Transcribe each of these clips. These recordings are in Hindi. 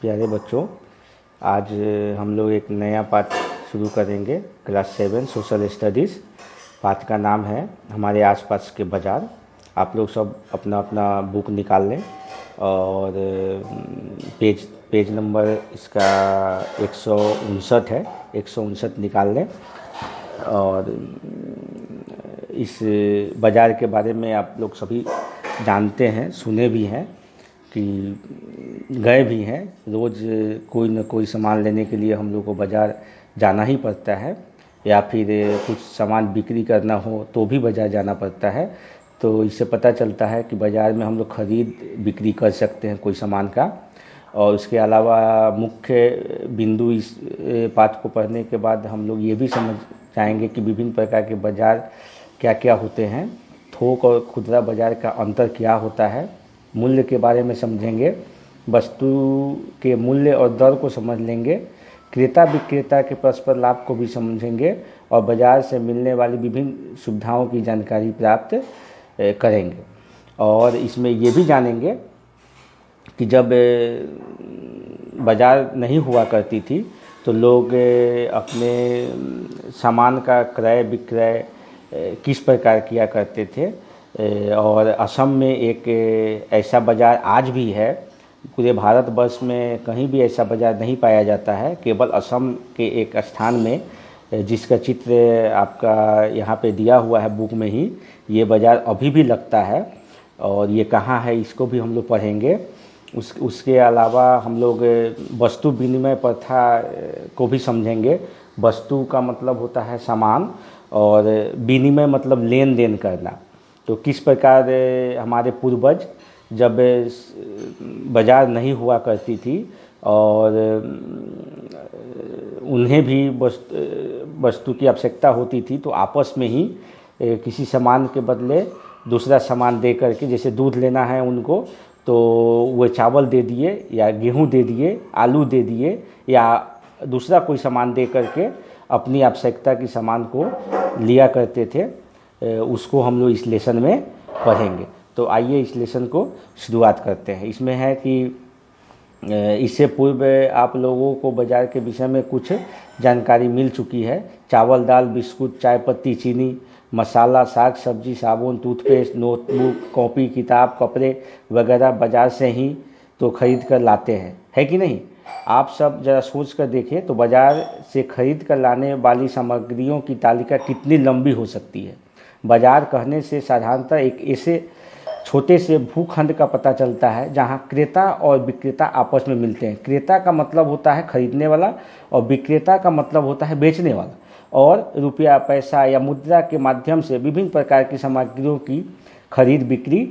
प्यारे बच्चों, आज हम लोग एक नया पाठ शुरू करेंगे। Class 7 social studies. पाठ का नाम है हमारे आसपास के बाज़ार। आप लोग सब अपना अपना बुक निकाल लें और पेज नंबर इसका 159 है, 159 निकाल लें। और इस बाज़ार के बारे में आप लोग सभी जानते हैं, सुने भी हैं कि गए भी हैं। रोज़ कोई न कोई सामान लेने के लिए हम लोग को बाज़ार जाना ही पड़ता है, या फिर कुछ सामान बिक्री करना हो तो भी बाज़ार जाना पड़ता है। तो इससे पता चलता है कि बाज़ार में हम लोग खरीद बिक्री कर सकते हैं कोई सामान का। और उसके अलावा मुख्य बिंदु इस पाठ को पढ़ने के बाद हम लोग ये भी समझ जाएंगे कि विभिन्न प्रकार के बाज़ार क्या क्या होते हैं, थोक और खुदरा बाज़ार का अंतर क्या होता है, मूल्य के बारे में समझेंगे, वस्तु के मूल्य और दर को समझ लेंगे, क्रेता विक्रेता के परस्पर लाभ को भी समझेंगे और बाज़ार से मिलने वाली विभिन्न सुविधाओं की जानकारी प्राप्त करेंगे। और इसमें ये भी जानेंगे कि जब बाज़ार नहीं हुआ करती थी तो लोग अपने सामान का क्रय विक्रय किस प्रकार किया करते थे। और असम में एक ऐसा बाज़ार आज भी है, पूरे भारतवर्ष में कहीं भी ऐसा बाज़ार नहीं पाया जाता है, केवल असम के एक स्थान में, जिसका चित्र आपका यहाँ पे दिया हुआ है बुक में ही, ये बाज़ार अभी भी लगता है। और ये कहाँ है इसको भी हम लोग पढ़ेंगे। उसके अलावा हम लोग वस्तु विनिमय प्रथा को भी समझेंगे। वस्तु का मतलब होता है सामान और विनिमय मतलब लेन देन करना। तो किस प्रकार हमारे पूर्वज जब बाज़ार नहीं हुआ करती थी और उन्हें भी वस्तु की आवश्यकता होती थी तो आपस में ही किसी सामान के बदले दूसरा सामान दे करके, जैसे दूध लेना है उनको तो वो चावल दे दिए या गेहूं दे दिए, आलू दे दिए या दूसरा कोई सामान दे करके अपनी आवश्यकता की सामान को लिया करते थे। उसको हम लोग इस लेसन में पढ़ेंगे। तो आइए इस लेसन को शुरुआत करते हैं। इसमें है कि इससे पूर्व आप लोगों को बाज़ार के विषय में कुछ जानकारी मिल चुकी है। चावल दाल बिस्कुट चाय पत्ती चीनी मसाला साग सब्जी साबुन टूथपेस्ट नोटबुक कॉपी किताब कपड़े वगैरह बाज़ार से ही तो खरीद कर लाते हैं, है कि नहीं। आप सब ज़रा सोच कर देखें तो बाज़ार से खरीद कर लाने वाली सामग्रियों की तालिका कितनी लंबी हो सकती है। बाज़ार कहने से साधारणतः एक ऐसे छोटे से भूखंड का पता चलता है जहां क्रेता और विक्रेता आपस में मिलते हैं। क्रेता का मतलब होता है खरीदने वाला और विक्रेता का मतलब होता है बेचने वाला, और रुपया पैसा या मुद्रा के माध्यम से विभिन्न प्रकार की सामग्रियों की खरीद बिक्री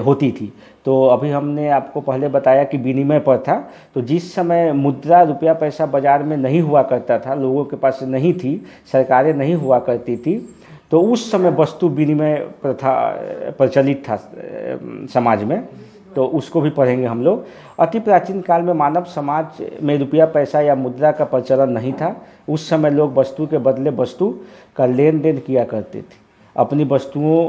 होती थी। तो अभी हमने आपको पहले बताया कि विनिमय पर था। तो जिस समय मुद्रा रुपया पैसा बाज़ार में नहीं हुआ करता था, लोगों के पास नहीं थी, सरकारें नहीं हुआ करती थी, तो उस समय वस्तु विनिमय प्रथा प्रचलित था समाज में। तो उसको भी पढ़ेंगे हम लोग। अति प्राचीन काल में मानव समाज में रुपया पैसा या मुद्रा का प्रचलन नहीं था। उस समय लोग वस्तु के बदले वस्तु का लेन देन किया करते थे। अपनी वस्तुओं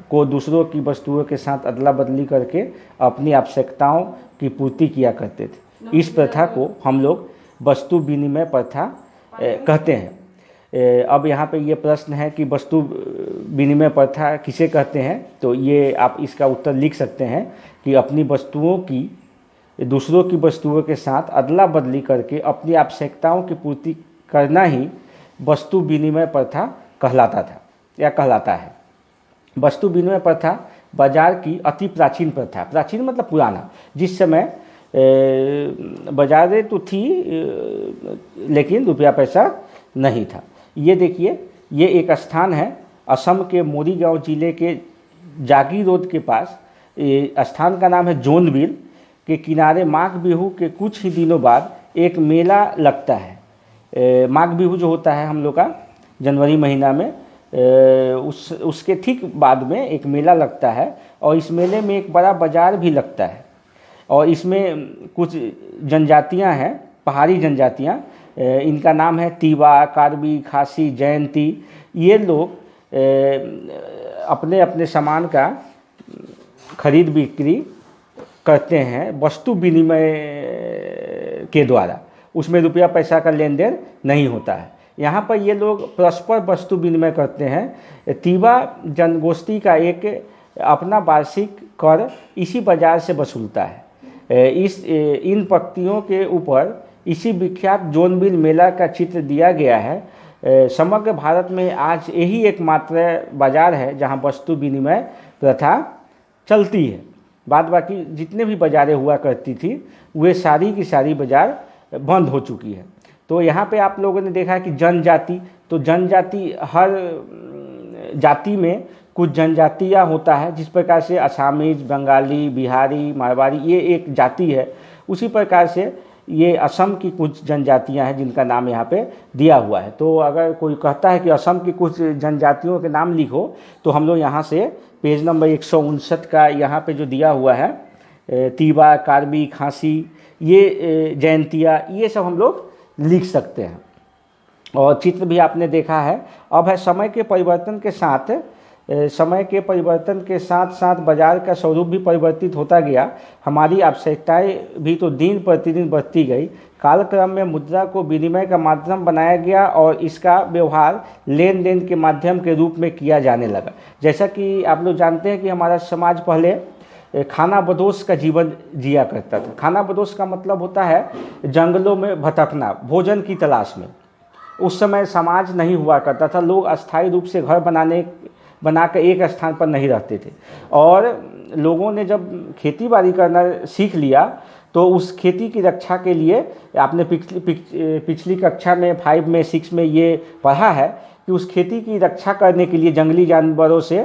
को दूसरों की वस्तुओं के साथ अदला बदली करके अपनी आवश्यकताओं की पूर्ति किया करते थे। इस प्रथा को हम लोग वस्तु विनिमय प्रथा कहते हैं। अब यहाँ पे ये प्रश्न है कि वस्तु विनिमय प्रथा किसे कहते हैं। तो ये आप इसका उत्तर लिख सकते हैं कि अपनी वस्तुओं की दूसरों की वस्तुओं के साथ अदला बदली करके अपनी आवश्यकताओं की पूर्ति करना ही वस्तु विनिमय प्रथा कहलाता था या कहलाता है। वस्तु विनिमय प्रथा बाजार की अति प्राचीन प्रथा, प्राचीन मतलब पुराना, जिस समय बाजारें तो थी लेकिन रुपया पैसा नहीं था। ये देखिए, ये एक स्थान है असम के मोरीगांव जिले के जागी रोड के पास। स्थान का नाम है जोनबिल के किनारे माघ बिहू के कुछ ही दिनों बाद एक मेला लगता है। माघ बिहू जो होता है हम लोग का जनवरी महीना में, उसके ठीक बाद में एक मेला लगता है और इस मेले में एक बड़ा बाज़ार भी लगता है। और इसमें कुछ जनजातियां हैं, पहाड़ी जनजातियां, इनका नाम है तीवा कार्बी खासी जयंती। ये लोग अपने अपने सामान का खरीद बिक्री करते हैं, वस्तु विनिमय के द्वारा, उसमें रुपया पैसा का लेन देन नहीं होता है। यहाँ पर ये लोग परस्पर वस्तु विनिमय करते हैं। तीवा जनगोष्ठी का एक अपना वार्षिक कर इसी बाजार से वसूलता है। इन पंक्तियों के ऊपर इसी विख्यात जोनबिल मेला का चित्र दिया गया है। समग्र भारत में आज यही एकमात्र बाजार है जहाँ वस्तु विनिमय प्रथा चलती है। बाद बाकी जितने भी बाज़ारें हुआ करती थी वे सारी की सारी बाज़ार बंद हो चुकी है। तो यहाँ पे आप लोगों ने देखा कि जनजाति, तो जनजाति हर जाति में कुछ जनजातियाँ होता है। जिस प्रकार से असामीज, बंगाली, बिहारी, मारवाड़ी ये एक जाति है, उसी प्रकार से ये असम की कुछ जनजातियाँ हैं जिनका नाम यहाँ पे दिया हुआ है। तो अगर कोई कहता है कि असम की कुछ जनजातियों के नाम लिखो, तो हम लोग यहाँ से पेज नंबर 159 का यहाँ पे जो दिया हुआ है, तीवा, कार्बी, खासी, ये जयंतिया, ये सब हम लोग लिख सकते हैं। और चित्र भी आपने देखा है। अब है समय के परिवर्तन के साथ साथ बाजार का स्वरूप भी परिवर्तित होता गया। हमारी आवश्यकताएं भी तो दिन प्रतिदिन बढ़ती गई। कालक्रम में मुद्रा को विनिमय का माध्यम बनाया गया और इसका व्यवहार लेन देन के माध्यम के रूप में किया जाने लगा। जैसा कि आप लोग जानते हैं कि हमारा समाज पहले खाना बदोश का जीवन जिया करता था। खाना बदोश का मतलब होता है जंगलों में भटकना, भोजन की तलाश में। उस समय समाज नहीं हुआ करता था। लोग अस्थायी रूप से घर बनाकर एक स्थान पर नहीं रहते थे। और लोगों ने जब खेती बाड़ी करना सीख लिया तो उस खेती की रक्षा के लिए आपने पिछली कक्षा में 5 में 6 में ये पढ़ा है कि उस खेती की रक्षा करने के लिए जंगली जानवरों से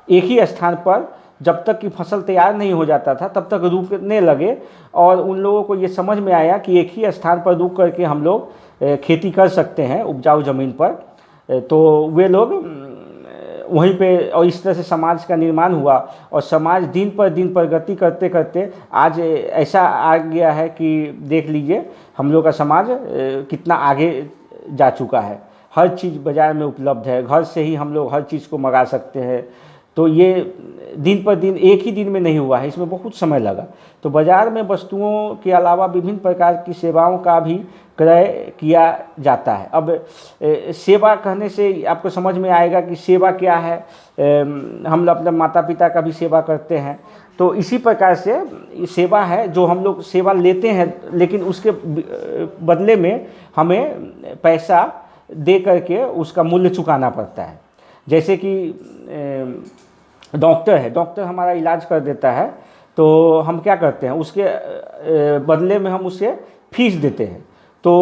एक ही स्थान पर जब तक कि फसल तैयार नहीं हो जाता था तब तक रुकने लगे। और उन लोगों को ये समझ में आया कि एक ही स्थान पर रुक करके हम लोग खेती कर सकते हैं उपजाऊ ज़मीन पर। तो वे लोग वहीं पे, और इस तरह से समाज का निर्माण हुआ। और समाज दिन पर दिन प्रगति करते करते आज ऐसा आ गया है कि देख लीजिए हम लोग का समाज कितना आगे जा चुका है। हर चीज़ बाज़ार में उपलब्ध है, घर से ही हम लोग हर चीज़ को मंगा सकते हैं। तो ये दिन पर दिन एक ही दिन में नहीं हुआ है, इसमें बहुत समय लगा। तो बाज़ार में वस्तुओं के अलावा विभिन्न प्रकार की सेवाओं का भी क्रय किया जाता है। अब सेवा कहने से आपको समझ में आएगा कि सेवा क्या है। हम लोग अपने माता पिता का भी सेवा करते हैं। तो इसी प्रकार से सेवा है जो हम लोग सेवा लेते हैं, लेकिन उसके बदले में हमें पैसा दे करके उसका मूल्य चुकाना पड़ता है। जैसे कि डॉक्टर है, डॉक्टर हमारा इलाज कर देता है, तो हम क्या करते हैं, उसके बदले में हम उसे फीस देते हैं। तो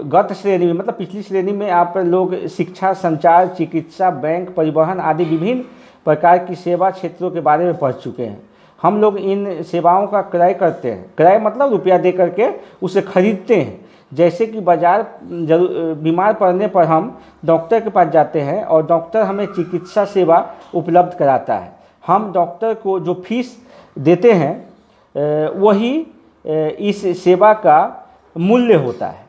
गत श्रेणी में, मतलब पिछली श्रेणी में आप लोग शिक्षा, संचार, चिकित्सा, बैंक, परिवहन आदि विभिन्न प्रकार की सेवा क्षेत्रों के बारे में पढ़ चुके हैं। हम लोग इन सेवाओं का क्रय करते हैं। क्रय मतलब रुपया दे करके उसे खरीदते हैं। जैसे कि बाजार बीमार पड़ने पर हम डॉक्टर के पास जाते हैं और डॉक्टर हमें चिकित्सा सेवा उपलब्ध कराता है। हम डॉक्टर को जो फीस देते हैं वही इस सेवा का मूल्य होता है।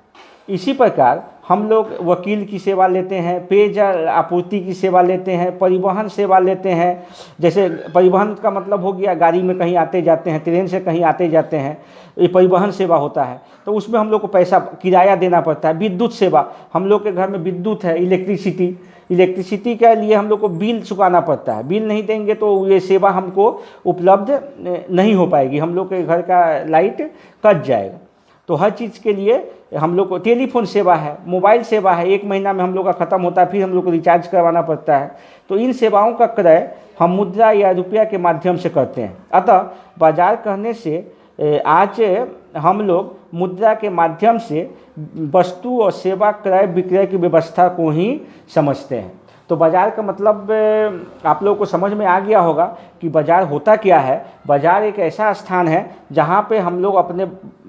इसी प्रकार हम लोग वकील की सेवा लेते हैं, पेयजल आपूर्ति की सेवा लेते हैं, परिवहन सेवा लेते हैं। जैसे परिवहन का मतलब हो गया गाड़ी में कहीं आते जाते हैं, ट्रेन से कहीं आते जाते हैं, ये परिवहन सेवा होता है। तो उसमें हम लोग को पैसा किराया देना पड़ता है। विद्युत सेवा, हम लोग के घर में विद्युत है, इलेक्ट्रिसिटी के लिए हम लोग को बिल चुकाना पड़ता है। बिल नहीं देंगे तो ये सेवा हमको उपलब्ध नहीं हो पाएगी, हम लोग के घर का लाइट कट जाएगा। तो हर चीज़ के लिए हम लोग को टेलीफोन सेवा है, मोबाइल सेवा है, 1 महीना में हम लोग का ख़त्म होता है, फिर हम लोग को रिचार्ज करवाना पड़ता है। तो इन सेवाओं का क्रय हम मुद्रा या रुपया के माध्यम से करते हैं। अतः बाजार कहने से आज हम लोग मुद्रा के माध्यम से वस्तु और सेवा क्रय विक्रय की व्यवस्था को ही समझते हैं। तो बाज़ार का मतलब आप लोगों को समझ में आ गया होगा कि बाज़ार होता क्या है। बाज़ार एक ऐसा स्थान है जहाँ पे हम लोग अपने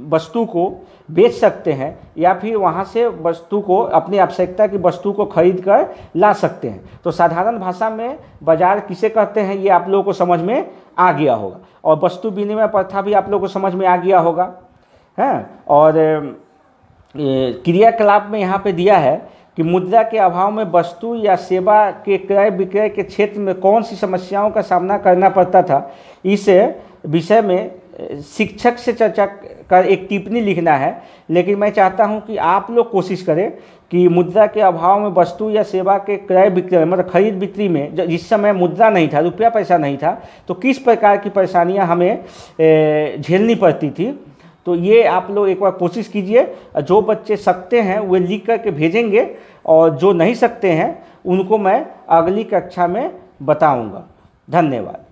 वस्तु को बेच सकते हैं या फिर वहाँ से वस्तु को, अपनी आवश्यकता की वस्तु को खरीद कर ला सकते हैं। तो साधारण भाषा में बाज़ार किसे कहते हैं ये आप लोगों को समझ में आ गया होगा। और वस्तु विनिमय प्रथा भी आप लोगों को समझ में आ गया होगा, है। और क्रियाकलाप में यहाँ पे दिया है कि मुद्रा के अभाव में वस्तु या सेवा के क्रय विक्रय के क्षेत्र में कौन सी समस्याओं का सामना करना पड़ता था। इस विषय में शिक्षक से चर्चा का एक टिप्पणी लिखना है, लेकिन मैं चाहता हूं कि आप लोग कोशिश करें कि मुद्रा के अभाव में वस्तु या सेवा के क्रय विक्रय मतलब खरीद बिक्री में जिस समय मुद्रा नहीं था, रुपया पैसा नहीं था, तो किस प्रकार की परेशानियां हमें झेलनी पड़ती थी। तो ये आप लोग एक बार कोशिश कीजिए। जो बच्चे सकते हैं वे लिख करके भेजेंगे और जो नहीं सकते हैं उनको मैं अगली कक्षा में बताऊंगा। धन्यवाद।